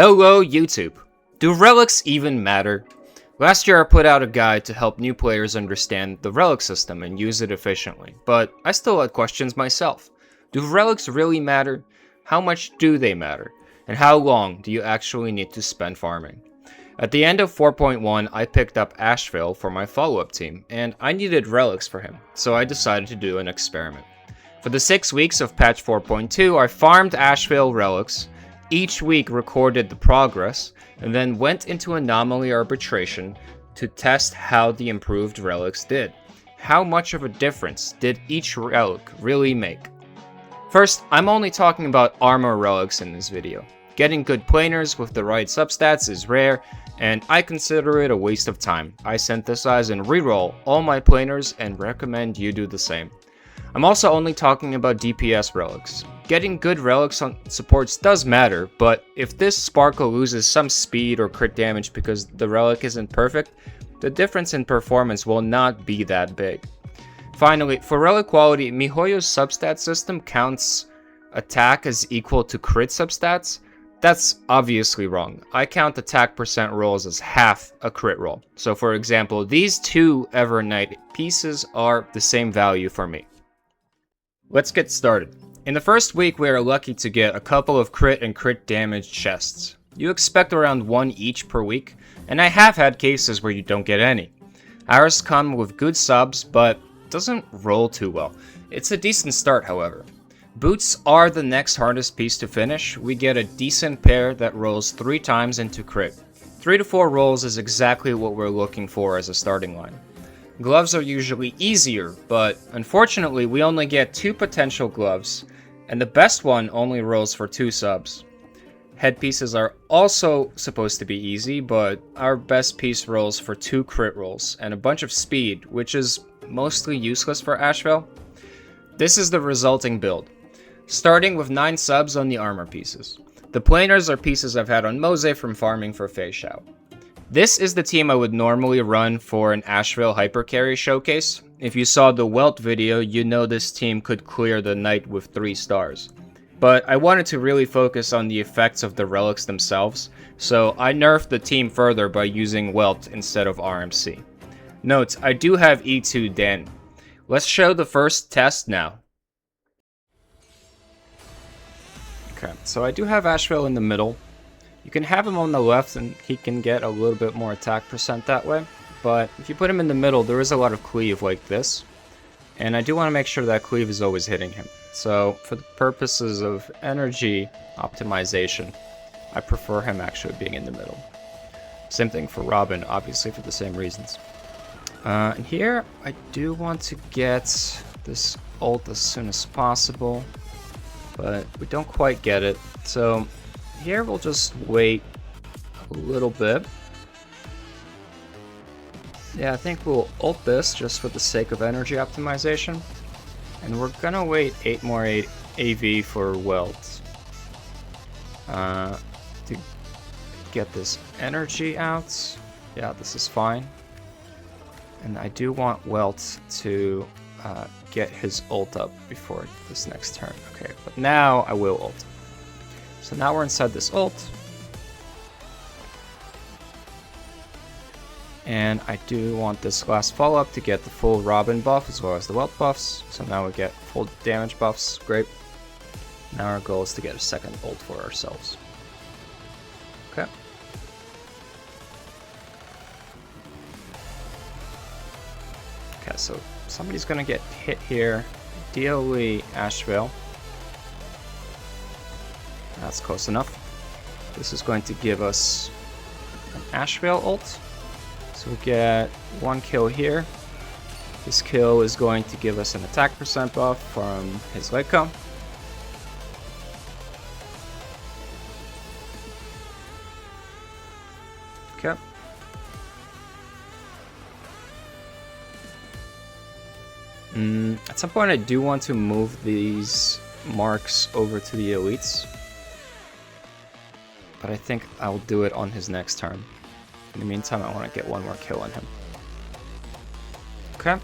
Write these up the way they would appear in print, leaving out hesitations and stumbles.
Hello YouTube! Do relics even matter? Last year I put out a guide to help new players understand the relic system and use it efficiently, but I still had questions myself. Do relics really matter? How much do they matter? And how long do you actually need to spend farming? At the end of 4.1, I picked up Asheville for my follow-up team, and I needed relics for him, so I decided to do an experiment. For the 6 weeks of patch 4.2, I farmed Asheville relics, each week recorded the progress, and then went into anomaly arbitration to test how the improved relics did. How much of a difference did each relic really make? First, I'm only talking about armor relics in this video. Getting good planers with the right substats is rare, and I consider it a waste of time. I synthesize and reroll all my planers and recommend you do the same. I'm also only talking about DPS relics. Getting good relics on supports does matter, but if this Sparkle loses some speed or crit damage because the relic isn't perfect, the difference in performance will not be that big. Finally, for relic quality, MiHoYo's substat system counts attack as equal to crit substats. That's obviously wrong. I count attack percent rolls as half a crit roll. So for example, these two Evernight pieces are the same value for me. Let's get started. In the first week, we are lucky to get a couple of crit and crit damage chests. You expect around one each per week, and I have had cases where you don't get any. Ours come with good subs, but doesn't roll too well. It's a decent start, however. Boots are the next hardest piece to finish. We get a decent pair that rolls 3 times into crit. 3 to 4 rolls is exactly what we're looking for as a starting line. Gloves are usually easier, but unfortunately we only get 2 potential gloves, and the best one only rolls for 2 subs. Headpieces are also supposed to be easy, but our best piece rolls for 2 crit rolls and a bunch of speed, which is mostly useless for Asheville. This is the resulting build, starting with 9 subs on the armor pieces. The planers are pieces I've had on Mose from farming for Fei Shao. This is the team I would normally run for an Asheville Hypercarry showcase. If you saw the Welt video, you know this team could clear the night with 3 stars. But I wanted to really focus on the effects of the relics themselves, so I nerfed the team further by using Welt instead of RMC. Note, I do have E2 Dan. Let's show the first test now. Okay, so I do have Asheville in the middle. You can have him on the left and he can get a little bit more attack percent that way. But if you put him in the middle, there is a lot of cleave like this. And I do want to make sure that cleave is always hitting him. So for the purposes of energy optimization, I prefer him actually being in the middle. Same thing for Robin, obviously for the same reasons. And here, I do want to get this ult as soon as possible. But we don't quite get it. So here we'll just wait a little bit. Yeah, I think we'll ult this just for the sake of energy optimization. And we're gonna wait 8 more AV for Welt. To get this energy out. Yeah, this is fine. And I do want Welt to get his ult up before this next turn. Okay, but now I will ult. So now we're inside this ult. And I do want this last follow-up to get the full Robin buff as well as the Welt buffs. So now we get full damage buffs. Great. Now our goal is to get a second ult for ourselves. Okay. Okay, so somebody's gonna get hit here. Ideally, Asheville. That's close enough. This is going to give us an Asheville ult. So we get 1 kill here. This kill is going to give us an attack percent buff from his Relic Recon. Okay. At some point I do want to move these marks over to the elites. But I think I'll do it on his next turn. In the meantime, I want to get 1 more kill on him. Okay.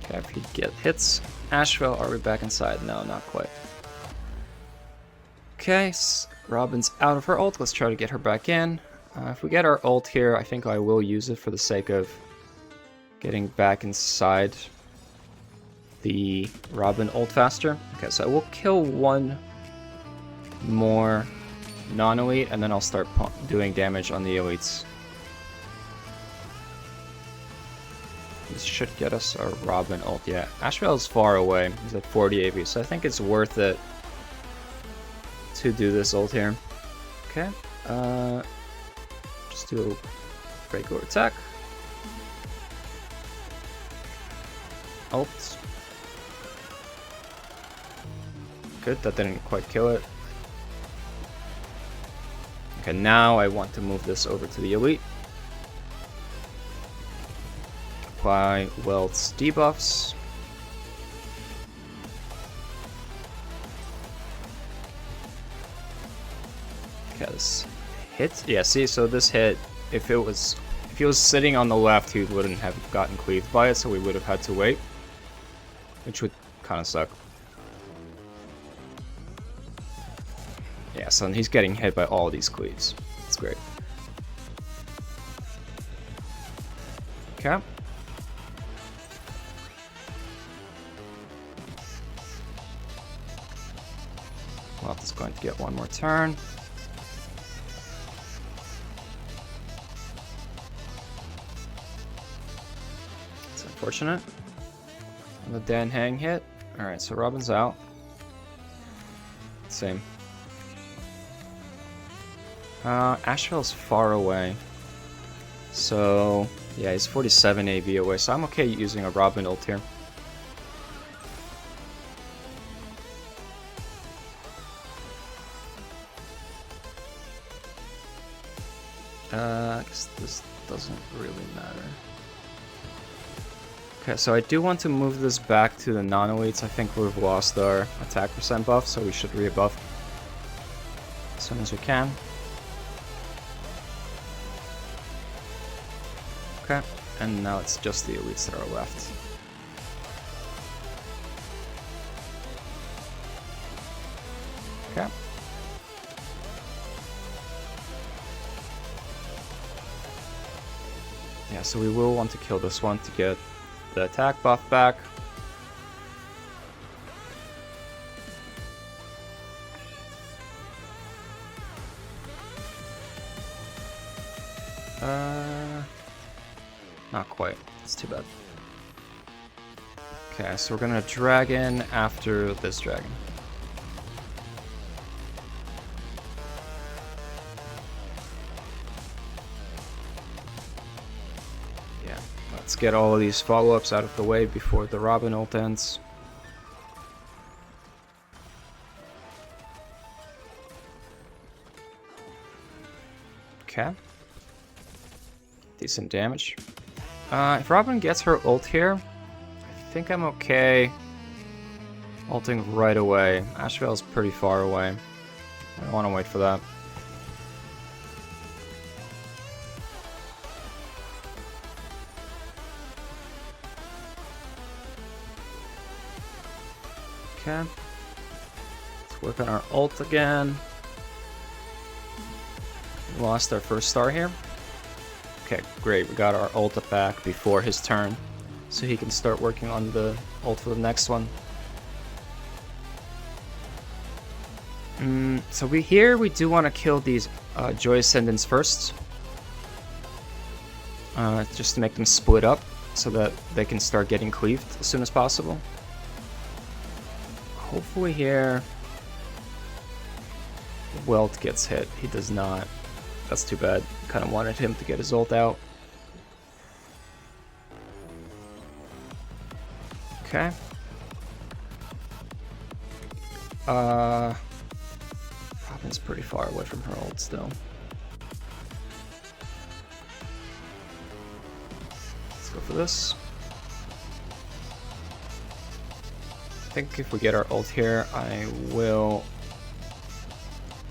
Okay, if he get hits. Asheville, are we back inside? No, not quite. Okay, Robin's out of her ult. Let's try to get her back in. If we get our ult here, I think I will use it for the sake of getting back inside the Robin ult faster. Okay, so I will kill one more non-elite, and then I'll start doing damage on the elites. This should get us our Robin ult. Yeah, Asheville is far away. He's at 40 AV, so I think it's worth it to do this ult here. Okay, just do a regular attack. Ult. Good, that didn't quite kill it. Okay, now I want to move this over to the elite. Apply Welt's debuffs. Okay, this hit. Yeah, see, so this hit, if he was sitting on the left, he wouldn't have gotten cleaved by it, so we would have had to wait, which would kind of suck. Yeah, so he's getting hit by all these cleaves. That's great. Okay. Left is going to get one more turn. It's unfortunate. The Dan Hang hit. Alright, so Robin's out. Same. Asheville's far away. So, yeah, he's 47 AV away, so I'm okay using a Robin ult here. I guess this doesn't really matter. Okay, so I do want to move this back to the non-elites. I think we've lost our attack percent buff, so we should rebuff as soon as we can. Okay, and now it's just the elites that are left. Okay. Yeah, so we will want to kill this one to get the attack buff back. Not quite. It's too bad. Okay, so we're gonna dragon after this dragon. Yeah, let's get all of these follow-ups out of the way before the Robin ult ends. Okay. Decent damage. If Robin gets her ult here, I think I'm okay ulting right away. Asheville's pretty far away. I don't want to wait for that. Okay. Let's work on our ult again. We lost our first star here. Okay, great. We got our ult back before his turn, so he can start working on the ult for the next one. So we do want to kill these Joy Ascendants first, just to make them split up so that they can start getting cleaved as soon as possible. Hopefully here Welt gets hit. He does not. That's too bad. Kind of wanted him to get his ult out. Okay. Robin's pretty far away from her ult still. Let's go for this. I think if we get our ult here, I will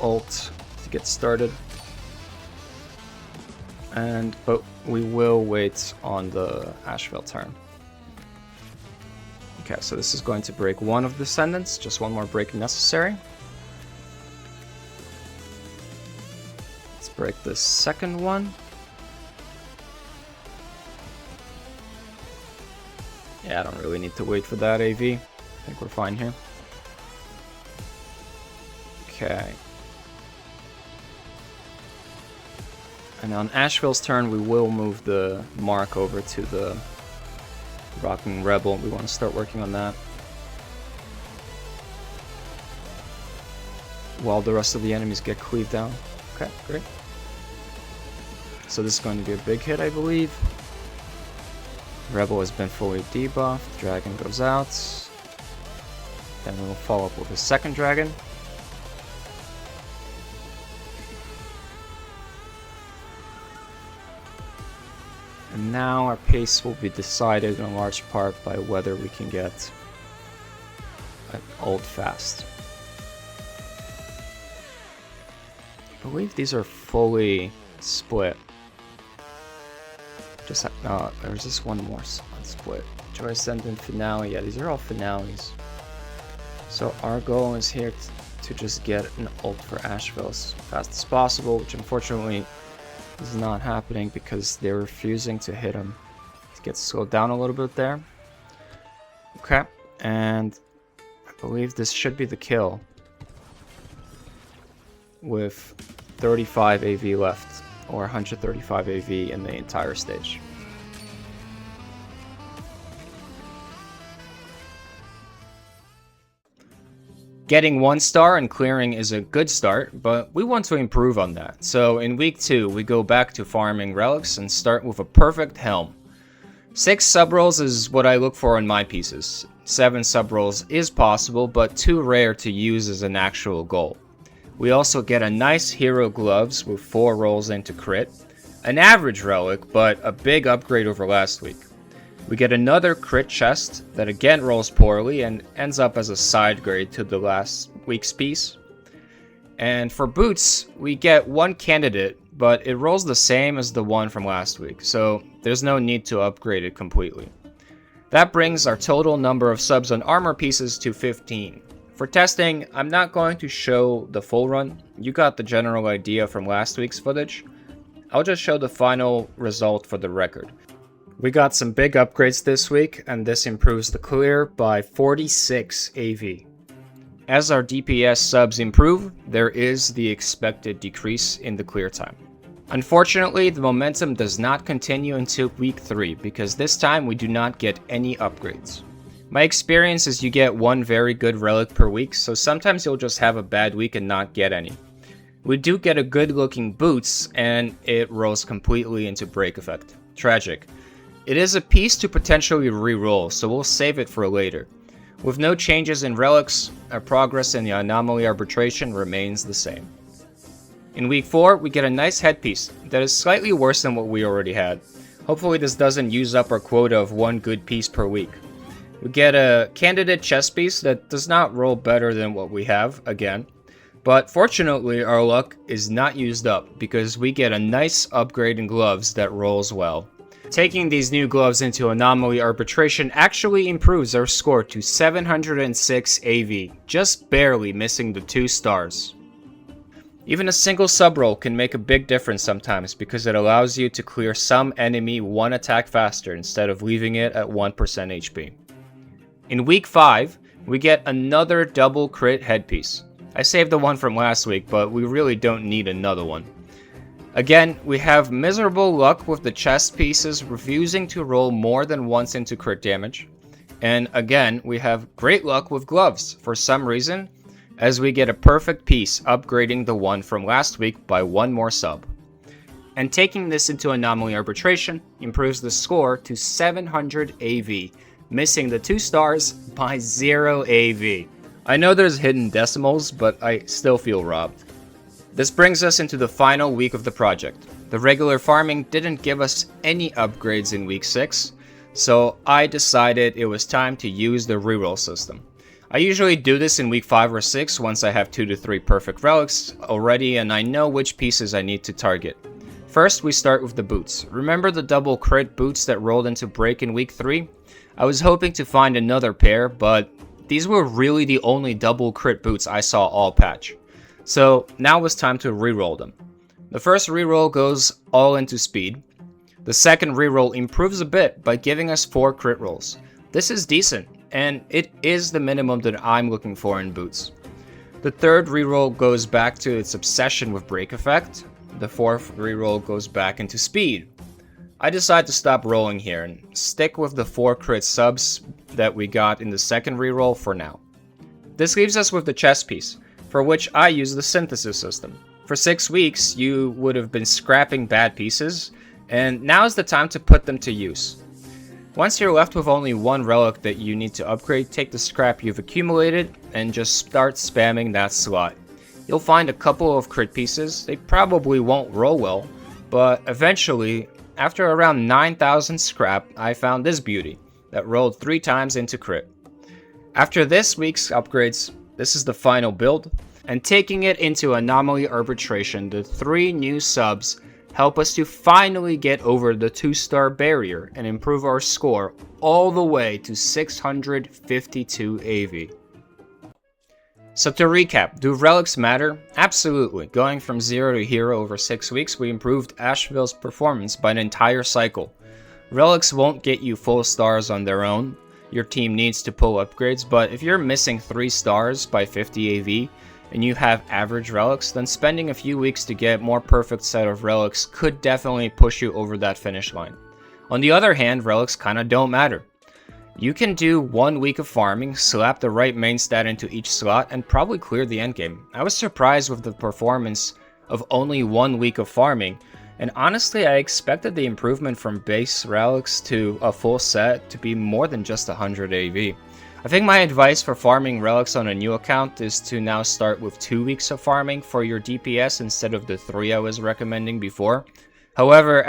ult to get started. But we will wait on the Asheville turn. Okay, so this is going to break one of the Descendants. Just one more break necessary. Let's break the second one. Yeah, I don't really need to wait for that AV. I think we're fine here. Okay. And on Asheville's turn, we will move the mark over to the Rocking Rebel. We want to start working on that. While the rest of the enemies get cleaved down. Okay, great. So this is going to be a big hit, I believe. Rebel has been fully debuffed. Dragon goes out. Then we'll follow up with a second dragon. And now our pace will be decided in large part by whether we can get an ult fast. I believe these are fully split. Just there's just one more split. Joy Ascendant Finale. Yeah, these are all finales. So our goal is here to just get an ult for Asheville as fast as possible, which unfortunately is not happening because they're refusing to hit him. It gets slowed down a little bit there. Okay, and I believe this should be the kill with 35 AV left, or 135 AV in the entire stage. Getting 1 star and clearing is a good start, but we want to improve on that. So in week 2, we go back to farming relics and start with a perfect helm. 6 sub-rolls is what I look for in my pieces. 7 sub-rolls is possible, but too rare to use as an actual goal. We also get a nice hero gloves with 4 rolls into crit, an average relic, but a big upgrade over last week. We get another crit chest that again rolls poorly and ends up as a side grade to the last week's piece. And for boots, we get 1 candidate, but it rolls the same as the one from last week, so there's no need to upgrade it completely. That brings our total number of subs on armor pieces to 15. For testing, I'm not going to show the full run. You got the general idea from last week's footage. I'll just show the final result for the record. We got some big upgrades this week, and this improves the clear by 46 AV. As our DPS subs improve, there is the expected decrease in the clear time. Unfortunately, the momentum does not continue until week 3, because this time we do not get any upgrades. My experience is you get 1 very good relic per week, so sometimes you'll just have a bad week and not get any. We do get a good looking boots, and it rolls completely into break effect. Tragic. It is a piece to potentially re-roll, so we'll save it for later. With no changes in relics, our progress in the anomaly arbitration remains the same. In week 4, we get a nice headpiece that is slightly worse than what we already had. Hopefully this doesn't use up our quota of 1 good piece per week. We get a candidate chest piece that does not roll better than what we have, again. But fortunately, our luck is not used up because we get a nice upgrade in gloves that rolls well. Taking these new gloves into anomaly arbitration actually improves our score to 706 AV, just barely missing the 2 stars. Even a single sub-roll can make a big difference sometimes because it allows you to clear some enemy 1 attack faster instead of leaving it at 1% HP. In week 5, we get another double crit headpiece. I saved the one from last week, but we really don't need another one. Again, we have miserable luck with the chest pieces refusing to roll more than once into crit damage. And again, we have great luck with gloves for some reason, as we get a perfect piece upgrading the one from last week by 1 more sub. And taking this into anomaly arbitration improves the score to 700 AV, missing the 2 stars by 0 AV. I know there's hidden decimals, but I still feel robbed. This brings us into the final week of the project. The regular farming didn't give us any upgrades in week 6, so I decided it was time to use the reroll system. I usually do this in week 5 or 6 once I have 2 to 3 perfect relics already and I know which pieces I need to target. First, we start with the boots. Remember the double crit boots that rolled into break in week 3? I was hoping to find another pair, but these were really the only double crit boots I saw all patch. So now it's time to reroll them. The first reroll goes all into speed. The second reroll improves a bit by giving us 4 crit rolls. This is decent, and it is the minimum that I'm looking for in boots. The third reroll goes back to its obsession with break effect. The fourth reroll goes back into speed. I decide to stop rolling here and stick with the 4 crit subs that we got in the second reroll for now. This leaves us with the chest piece, for which I use the synthesis system. For 6 weeks, you would have been scrapping bad pieces, and now is the time to put them to use. Once you're left with only one relic that you need to upgrade, take the scrap you've accumulated and just start spamming that slot. You'll find a couple of crit pieces. They probably won't roll well, but eventually, after around 9,000 scrap, I found this beauty that rolled 3 times into crit. After this week's upgrades, this is the final build, and taking it into Anomaly Arbitration, the 3 new subs help us to finally get over the 2-star barrier and improve our score all the way to 652 AV. So to recap, do relics matter? Absolutely. Going from 0 to hero over 6 weeks, we improved Asheville's performance by an entire cycle. Relics won't get you full stars on their own. Your team needs to pull upgrades, but if you're missing 3 stars by 50 AV, and you have average relics, then spending a few weeks to get more perfect set of relics could definitely push you over that finish line. On the other hand, relics kinda don't matter. You can do 1 week of farming, slap the right main stat into each slot, and probably clear the endgame. I was surprised with the performance of only 1 week of farming, and honestly I expected the improvement from base relics to a full set to be more than just 100 AV. I think my advice for farming relics on a new account is to now start with 2 weeks of farming for your DPS instead of the 3 I was recommending before. However,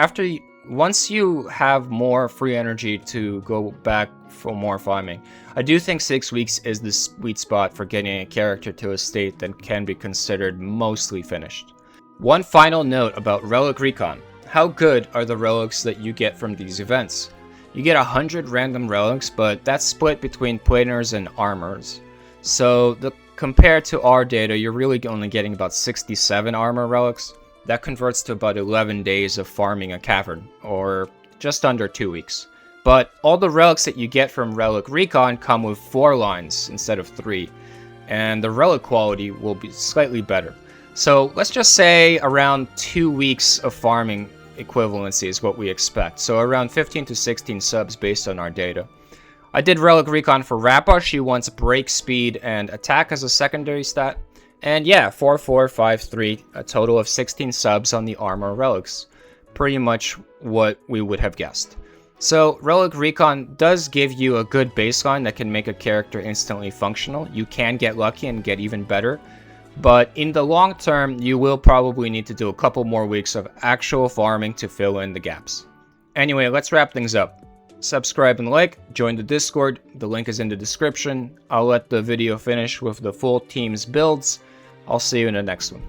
once you have more free energy to go back for more farming, I do think 6 weeks is the sweet spot for getting a character to a state that can be considered mostly finished. One final note about Relic Recon. How good are the relics that you get from these events? You get 100 random relics, but that's split between planers and armors. So compared to our data, you're really only getting about 67 armor relics. That converts to about 11 days of farming a cavern, or just under 2 weeks. But all the relics that you get from Relic Recon come with 4 lines instead of 3, and the relic quality will be slightly better. So let's just say around 2 weeks of farming equivalency is what we expect, so around 15 to 16 subs based on our data. I did Relic Recon for Rappa. She wants break speed and attack as a secondary stat. And yeah, 4-4-5-3, a total of 16 subs on the armor relics. Pretty much what we would have guessed. So Relic Recon does give you a good baseline that can make a character instantly functional. You can get lucky and get even better. But in the long term, you will probably need to do a couple more weeks of actual farming to fill in the gaps. Anyway, let's wrap things up. Subscribe and like, join the Discord, the link is in the description. I'll let the video finish with the full team's builds. I'll see you in the next one.